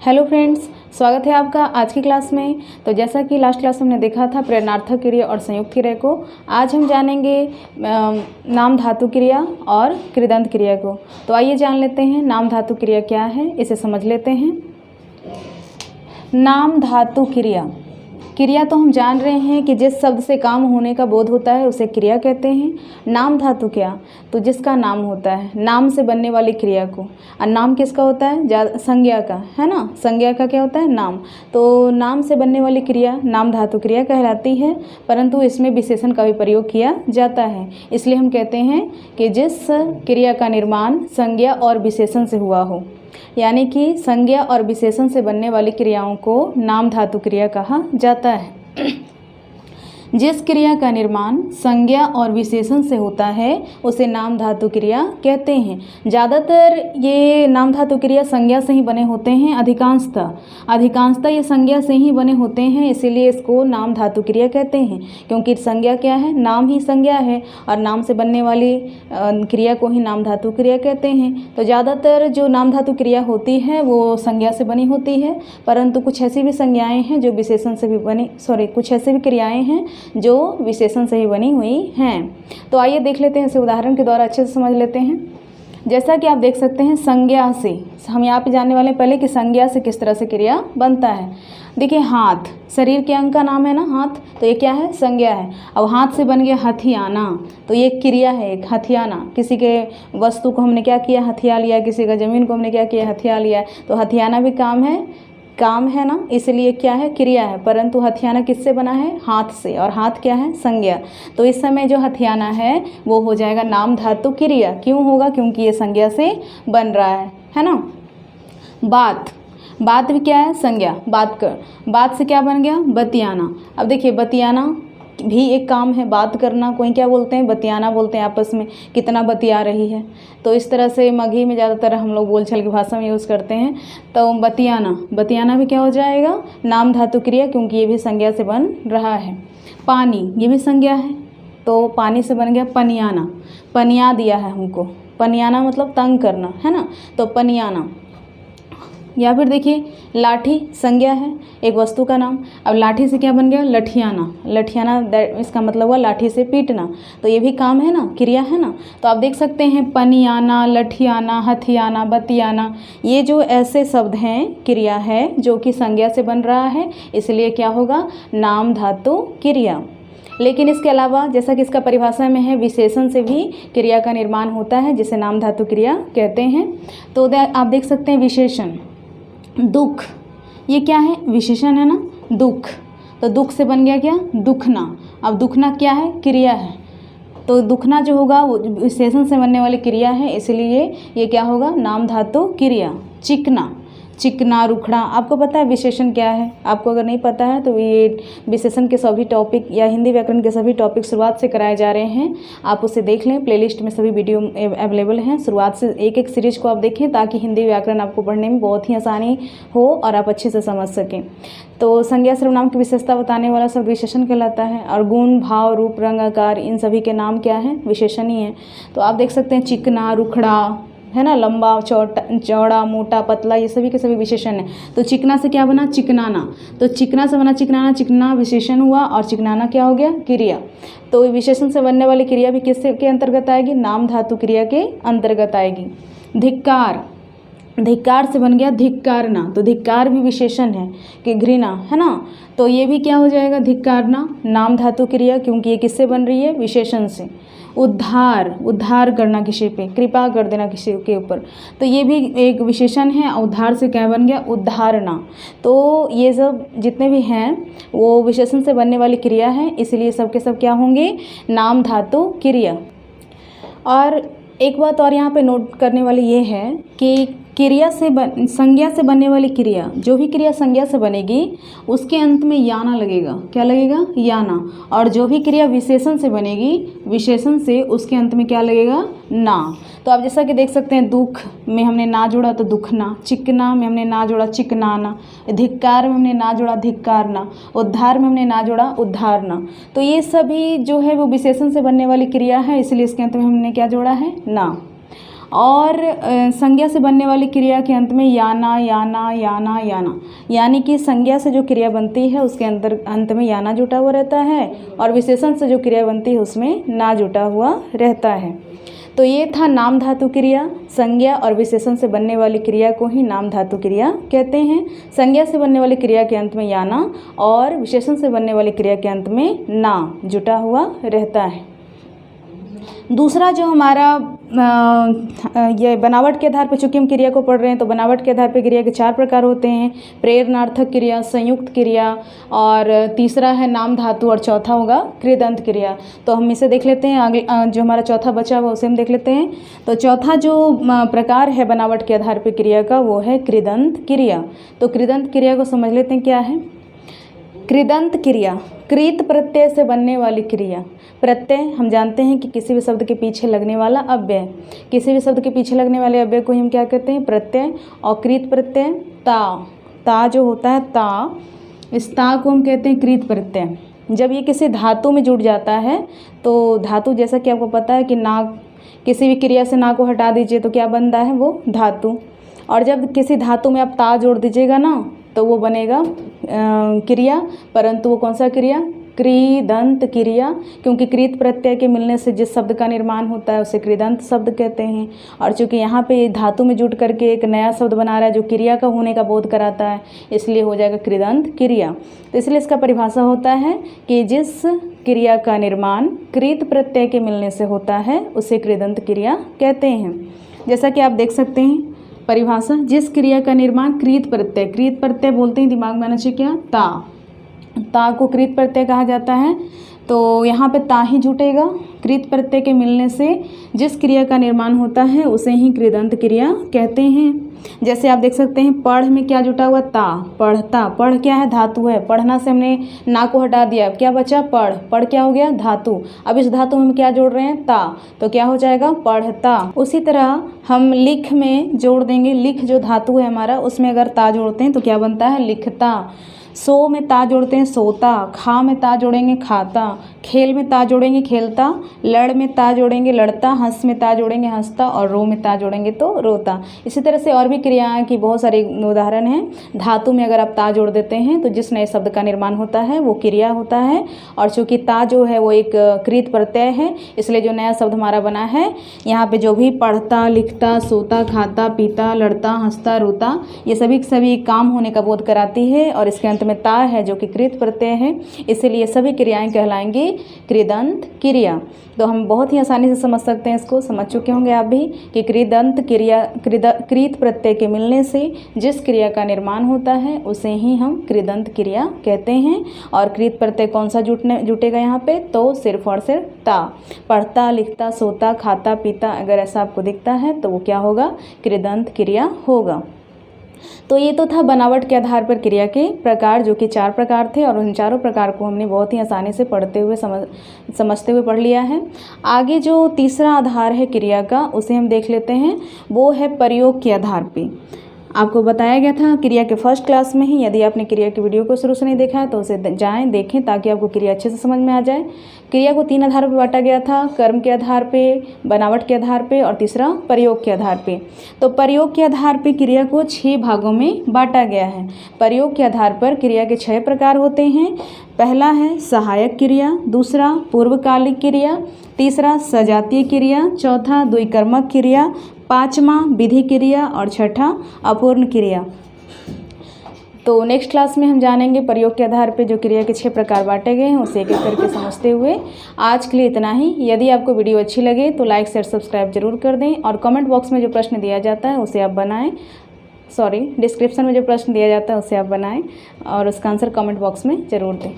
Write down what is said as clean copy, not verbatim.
Hello friends, स्वागत है आपका आज की क्लास में। तो जैसा कि लास्ट क्लास में हमने देखा था प्रेरणार्थक क्रिया और संयुक्त क्रिया को, आज हम जानेंगे नाम धातु क्रिया और कृदंत क्रिया को। तो आइए जान लेते हैं नाम धातु क्रिया क्या है, इसे समझ लेते हैं। नाम धातु क्रिया, क्रिया तो हम जान रहे हैं कि जिस शब्द से काम होने का बोध होता है उसे क्रिया कहते हैं। नाम धातु क्या, तो जिसका नाम होता है, नाम से बनने वाली क्रिया को। और नाम किसका होता है? संज्ञा का, है ना। संज्ञा का क्या होता है? नाम। तो नाम से बनने वाली क्रिया नाम धातु क्रिया कहलाती है, परंतु इसमें विशेषण का भी प्रयोग किया जाता है। इसलिए हम कहते हैं कि जिस क्रिया का निर्माण संज्ञा और विशेषण से हुआ हो, यानी कि संज्ञा और विशेषण से बनने वाली क्रियाओं को नाम धातु क्रिया कहा जाता है। जिस क्रिया का निर्माण संज्ञा और विशेषण से होता है उसे नाम धातु क्रिया कहते हैं। ज़्यादातर ये नाम धातु क्रिया संज्ञा से ही बने होते हैं, अधिकांशतः ये संज्ञा से ही बने होते हैं, इसीलिए इसको नाम धातु क्रिया कहते हैं। क्योंकि संज्ञा क्या है? नाम ही संज्ञा है, और नाम से बनने वाली क्रिया को ही नाम धातु क्रिया कहते हैं। तो ज़्यादातर जो नाम धातु क्रिया होती है वो संज्ञा से बनी होती है, परंतु कुछ ऐसी भी संज्ञाएँ हैं जो विशेषण से भी बनी कुछ ऐसी भी क्रियाएँ हैं जो विशेषण से ही बनी हुई हैं। तो आइए देख लेते हैं, इसे उदाहरण के द्वारा अच्छे से समझ लेते हैं। जैसा कि आप देख सकते हैं, संज्ञा से हम यहाँ पे जानने वाले हैं पहले कि संज्ञा से किस तरह से क्रिया बनता है। देखिए, हाथ शरीर के अंग का नाम है ना, हाथ, तो ये क्या है? संज्ञा है। अब हाथ से बन गया हथियाना, तो ये क्रिया है एक, हथियाना। किसी के वस्तु को हमने क्या किया? हथिया लिया। किसी का ज़मीन को हमने क्या किया? हथिया लिया। तो हथियाना भी काम है ना, इसलिए क्या है? क्रिया है। परंतु हथियाना किससे बना है? हाथ से, और हाथ क्या है? संज्ञा। तो इस समय जो हथियाना है वो हो जाएगा नाम धातु क्रिया। क्यों होगा? क्योंकि ये संज्ञा से बन रहा है ना। बात भी क्या है? संज्ञा। बात से क्या बन गया? बतियाना। अब देखिए, बतियाना भी एक काम है, बात करना। कोई क्या बोलते हैं? बतियाना बोलते हैं आपस में, कितना बतिया रही है। तो इस तरह से मगही में ज़्यादातर हम लोग बोलचाल की भाषा में यूज़ करते हैं। तो बतियाना भी क्या हो जाएगा? नाम धातु क्रिया, क्योंकि ये भी संज्ञा से बन रहा है। पानी, ये भी संज्ञा है, तो पानी से बन गया पनियाना। पनिया दिया है हमको, पनियाना मतलब तंग करना, है ना, तो पनियाना। या फिर देखिए, लाठी संज्ञा है, एक वस्तु का नाम। अब लाठी से क्या बन गया? लठियाना, इसका मतलब हुआ लाठी से पीटना। तो ये भी काम है ना, क्रिया है ना। तो आप देख सकते हैं पनियाना, लठियाना, हथियाना, बतियाना, ये जो ऐसे शब्द हैं, क्रिया है जो कि संज्ञा से बन रहा है, इसलिए क्या होगा? नाम धातु क्रिया। लेकिन इसके अलावा, जैसा कि इसका परिभाषा में है, विशेषण से भी क्रिया का निर्माण होता है, जिसे नाम धातु क्रिया कहते हैं। तो आप देख सकते हैं विशेषण, दुख, ये क्या है? विशेषण है ना, दुख। तो दुख से बन गया क्या? दुखना। अब दुखना क्या है? क्रिया है। तो दुखना जो होगा वो विशेषण से बनने वाली क्रिया है, इसलिए ये क्या होगा? नाम धातु क्रिया। चिकना, रुखड़ा, आपको पता है विशेषण क्या है? आपको अगर नहीं पता है तो ये विशेषण के सभी टॉपिक या हिंदी व्याकरण के सभी टॉपिक शुरुआत से कराए जा रहे हैं, आप उसे देख लें। प्लेलिस्ट में सभी वीडियो अवेलेबल हैं। शुरुआत से एक सीरीज को आप देखें, ताकि हिंदी व्याकरण आपको पढ़ने में बहुत ही आसानी हो और आप अच्छे से समझ सकें। तो संज्ञा सर्वनाम की विशेषता बताने वाला शब्द विशेषण कहलाता है, और गुण, भाव, रूप, रंग, आकार, इन सभी के नाम क्या है? विशेषण ही है। तो आप देख सकते हैं चिकना, रुखड़ा, है ना, लंबा, चौड़ा, मोटा, पतला, ये सभी के सभी विशेषण है। तो चिकना से क्या बना? चिकनाना। तो चिकना से बना चिकनाना, चिकना विशेषण हुआ, और चिकनाना क्या हो गया? क्रिया। तो विशेषण से बनने वाली क्रिया भी किसके के अंतर्गत आएगी? नाम धातु क्रिया के अंतर्गत आएगी। धिक्कार से बन गया धिक्कारना। तो धिक्कार भी विशेषण है कि घृणा, है ना। तो ये भी क्या हो जाएगा? धिक्कारना, नाम धातु क्रिया, क्योंकि ये किससे बन रही है? विशेषण से। उद्धार करना किसी पे, कृपा कर देना किसी के ऊपर, तो ये भी एक विशेषण है। उद्धार से क्या बन गया? उद्धारना। तो ये सब जितने भी हैं वो विशेषण से बनने वाली क्रिया है, इसलिए सब के सब क्या होंगे? नाम धातु क्रिया। और एक बात और यहाँ पे नोट करने वाली ये है कि संज्ञा से बनने वाली क्रिया, जो भी क्रिया संज्ञा से बनेगी उसके अंत में याना लगेगा। क्या लगेगा? याना। और जो भी क्रिया विशेषण से बनेगी, विशेषण से, उसके अंत में क्या लगेगा? ना। तो आप जैसा कि देख सकते हैं, दुख में हमने ना जोड़ा तो दुखना, चिकना में हमने ना जोड़ा चिकनाना, धिक्कार में हमने ना जोड़ा धिक्कारना, उद्धार में हमने ना जोड़ा उद्धारना। तो ये सभी जो है वो विशेषण से बनने वाली क्रिया है, इसलिए इसके अंत में हमने क्या जोड़ा है? ना। और संज्ञा से बनने वाली क्रिया के अंत में याना याना याना याना, यानी कि संज्ञा से जो क्रिया बनती है उसके अंत में याना जुटा हुआ रहता है और विशेषण से जो क्रिया बनती है उसमें ना जुटा हुआ रहता है। तो ये था नाम धातु क्रिया। संज्ञा और विशेषण से बनने वाली क्रिया को ही नाम धातु क्रिया कहते हैं। संज्ञा से बनने वाली क्रिया के अंत में याना और विशेषण से बनने वाली क्रिया के अंत में ना जुटा हुआ रहता है। दूसरा जो हमारा ये बनावट के आधार पर, चूँकि हम क्रिया को पढ़ रहे हैं तो बनावट के आधार पर क्रिया के 4 प्रकार होते हैं, प्रेरणार्थक क्रिया, संयुक्त क्रिया, और तीसरा है नाम धातु, और चौथा होगा कृदंत क्रिया। तो हम इसे देख लेते हैं। आगे जो हमारा चौथा बचा हुआ उसे हम देख लेते हैं। तो चौथा जो प्रकार है बनावट के आधार पर क्रिया का वो है कृदंत क्रिया। तो कृदंत क्रिया को समझ लेते हैं क्या है। कृदंत क्रिया कृत प्रत्यय से बनने वाली क्रिया। प्रत्यय हम जानते हैं कि किसी भी शब्द के पीछे लगने वाला अव्यय, किसी भी शब्द के पीछे लगने वाले अव्यय को हम क्या कहते हैं, प्रत्यय। और कृत प्रत्यय ता जो होता है ता, इस ता को हम कहते हैं कृत प्रत्यय। जब ये किसी धातु में जुड़ जाता है तो धातु, जैसा कि आपको पता है कि ना, किसी भी क्रिया से ना को हटा दीजिए तो क्या बनता है, वो धातु। और जब किसी धातु में आप ता जोड़ दीजिएगा ना तो वो बनेगा क्रिया, परंतु वो कौन सा क्रिया, कृदंत क्रिया, क्योंकि कृत प्रत्यय के मिलने से जिस शब्द का निर्माण होता है उसे कृदंत शब्द कहते हैं। और चूंकि यहाँ पे धातु में जुट करके एक नया शब्द बना रहा है जो क्रिया का होने का बोध कराता है, इसलिए हो जाएगा कृदंत क्रिया। तो इसलिए इसका परिभाषा होता है कि जिस क्रिया का निर्माण कृत प्रत्यय के मिलने से होता है उसे कृदंत क्रिया कहते हैं। जैसा कि आप देख सकते हैं परिभाषा, जिस क्रिया का निर्माण कृत प्रत्यय बोलते हैं, दिमाग में आना चाहिए क्या, ता को कृत प्रत्यय कहा जाता है। तो यहाँ पे ता ही जुटेगा। कृत प्रत्यय के मिलने से जिस क्रिया का निर्माण होता है उसे ही कृदंत क्रिया कहते हैं। जैसे आप देख सकते हैं पढ़ में क्या जुटा हुआ, ता, पढ़ता। पढ़ क्या है, धातु है। पढ़ना से हमने ना को हटा दिया, क्या बचा, पढ़ क्या हो गया, धातु। अब इस धातु में हम क्या जोड़ रहे हैं, ता, तो क्या हो जाएगा, पढ़ता। उसी तरह हम लिख में जोड़ देंगे, लिख जो धातु है हमारा उसमें अगर ता जोड़ते हैं तो क्या बनता है, लिखता। सो में ता जोड़ते हैं, सोता। खा में ता जोड़ेंगे, खाता। खेल में ता जोड़ेंगे, खेलता। लड़ में ता जोड़ेंगे, लड़ता। हंस में ता जोड़ेंगे, हंसता। और रो में ता जोड़ेंगे तो रोता। इसी तरह से और भी क्रियाएं की बहुत सारे उदाहरण हैं। धातु में अगर आप ता जोड़ देते हैं तो जिस नए शब्द का निर्माण होता है वो क्रिया होता है। और चूँकि ता जो है वो एक कृत प्रत्यय है, इसलिए जो नया शब्द हमारा बना है, यहाँ पे जो भी पढ़ता, लिखता, सोता, खाता, पीता, लड़ता, हंसता, रोता, ये सभी काम होने का बोध कराती है। और इसके अंत में ता है जो कि कृत प्रत्यय है, इसीलिए सभी क्रियाएं कहलाएंगी कृदंत क्रिया। तो हम बहुत ही आसानी से समझ सकते हैं, इसको समझ चुके होंगे आप भी कि कृदंत क्रिया कृत प्रत्यय के मिलने से जिस क्रिया का निर्माण होता है उसे ही हम कृदंत क्रिया कहते हैं। और कृत प्रत्यय कौन सा जुटेगा यहाँ पे, तो सिर्फ और सिर्फ ता। पढ़ता, लिखता, सोता, खाता, पीता, अगर ऐसा आपको दिखता है तो वो क्या होगा, कृदंत क्रिया होगा। तो ये तो था बनावट के आधार पर क्रिया के प्रकार, जो कि 4 प्रकार थे। और उन चारों प्रकार को हमने बहुत ही आसानी से पढ़ते हुए समझते हुए पढ़ लिया है। आगे जो तीसरा आधार है क्रिया का उसे हम देख लेते हैं, वो है प्रयोग के आधार पे। आपको बताया गया था क्रिया के फर्स्ट क्लास में ही, यदि आपने क्रिया की वीडियो को शुरू से नहीं देखा है तो उसे जाएं देखें ताकि आपको क्रिया अच्छे से समझ में आ जाए। क्रिया को 3 आधारों पर बांटा गया था, कर्म के आधार पे, बनावट के आधार पे और तीसरा प्रयोग के आधार पे। तो प्रयोग के आधार पे क्रिया को 6 भागों में बांटा गया है। प्रयोग के आधार पर क्रिया के 6 प्रकार होते हैं। पहला है सहायक क्रिया, दूसरा पूर्वकालिक क्रिया, तीसरा सजातीय क्रिया, चौथा द्विकर्मक क्रिया, 5वां विधि क्रिया और छठा अपूर्ण क्रिया। तो नेक्स्ट क्लास में हम जानेंगे प्रयोग के आधार पे जो क्रिया के 6 प्रकार बांटे गए हैं उसे एक एक करके समझते हुए। आज के लिए इतना ही। यदि आपको वीडियो अच्छी लगे तो लाइक शेयर सब्सक्राइब जरूर कर दें और कमेंट बॉक्स में जो प्रश्न दिया जाता है उसे आप बनाएं, डिस्क्रिप्शन में जो प्रश्न दिया जाता है उसे आप बनाएं और उसका आंसर कमेंट बॉक्स में ज़रूर दें।